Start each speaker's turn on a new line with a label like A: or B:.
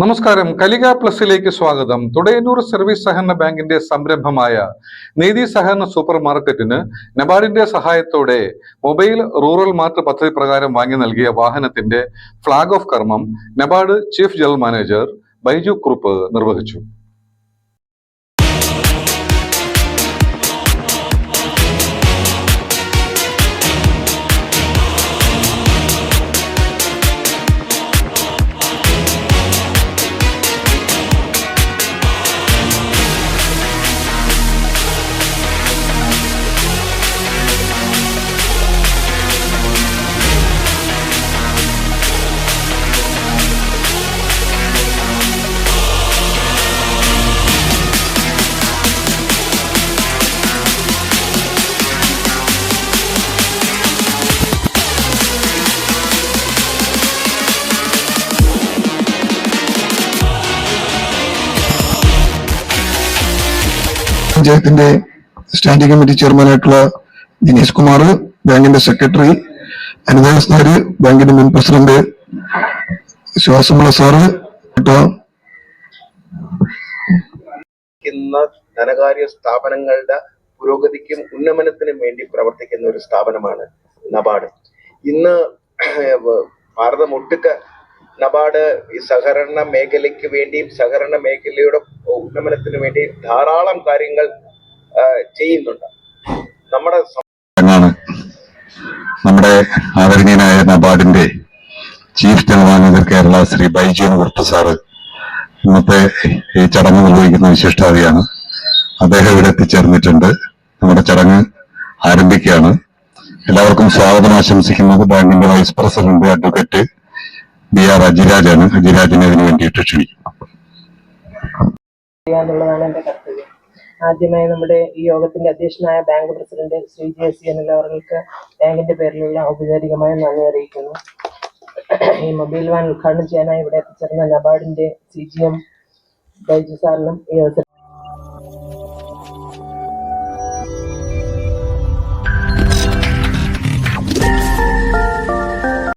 A: നമസ്കാരം. കലിക പ്ലസിലേക്ക് സ്വാഗതം. തുടയന്നൂർ സർവീസ് സഹകരണ ബാങ്കിന്റെ സംരംഭമായ നീതി സഹകരണ സൂപ്പർ മാർക്കറ്റിന് നബാർഡിന്റെ സഹായത്തോടെ മൊബൈൽ റൂറൽ മാർട്ട് പദ്ധതി പ്രകാരം വാങ്ങി നൽകിയ വാഹനത്തിന്റെ ഫ്ളാഗ് ഓഫ് കർമ്മം NABARD chief general manager Baiju Kurup നിർവഹിച്ചു.
B: പഞ്ചായത്തിന്റെ സ്റ്റാൻഡിംഗ് കമ്മിറ്റി ചെയർമാനായിട്ടുള്ള ദിനേശ് കുമാർ, ബാങ്കിന്റെ സെക്രട്ടറി അനിതാസ് നായർ, ബാങ്കിന്റെ മുൻ പ്രസിഡന്റ് ശ്വാസമുള്ള സാറ്,
C: ധനകാര്യ സ്ഥാപനങ്ങളുടെ പുരോഗതിക്കും ഉന്നമനത്തിനും വേണ്ടി പ്രവർത്തിക്കുന്ന ഒരു സ്ഥാപനമാണ് നബാർഡ്. ഇന്ന് ഭാരതമൊട്ടുക്ക് നബാർഡ് ഈ സഹകരണ മേഖലയ്ക്ക് വേണ്ടിയും സഹകരണ മേഖലയുടെ ഉന്നമനത്തിന് വേണ്ടിയും ധാരാളം കാര്യങ്ങൾ ചെയ്യുന്നുണ്ട്.
B: നമ്മുടെ ആദരണീയനായ നബാർഡിന്റെ chief general manager Kerala Shri Baiju Kurup sir ഇന്നത്തെ ഈ ചടങ്ങ് നിർവഹിക്കുന്ന വിശിഷ്ടാതിഥിയാണ്. അദ്ദേഹം ഇവിടെ എത്തിച്ചേർന്നിട്ടുണ്ട്. നമ്മുടെ ചടങ്ങ് ആരംഭിക്കുകയാണ്. എല്ലാവർക്കും സ്വാഗതം ആശംസിക്കുന്നത് ബാങ്കിന്റെ വൈസ് പ്രസിഡന്റ് അഡ്വക്കേറ്റ് BR അജിരാജാണ്. അജിരാജിനെ അതിനു വേണ്ടിയിട്ട് ക്ഷണിക്കും.
D: ചെയ്യാന്നുള്ളതാണ് എന്റെ കർത്തവ്യം. ആദ്യമായി നമ്മുടെ ഈ യോഗത്തിന്റെ അധ്യക്ഷനായ ബാങ്ക് പ്രസിഡന്റ് ശ്രീ JC അവർക്ക് ബാങ്കിന്റെ പേരിലുള്ള ഔപചാരികമായ നന്ദി അറിയിക്കുന്നു. ഈ മൊബൈൽ വാൻ ഉദ്ഘാടനം ചെയ്യാനായി ഇവിടെ എത്തിച്ചേർന്ന നബാർഡിന്റെ CGM ബൈജു സാറിനും ഈ അവസരം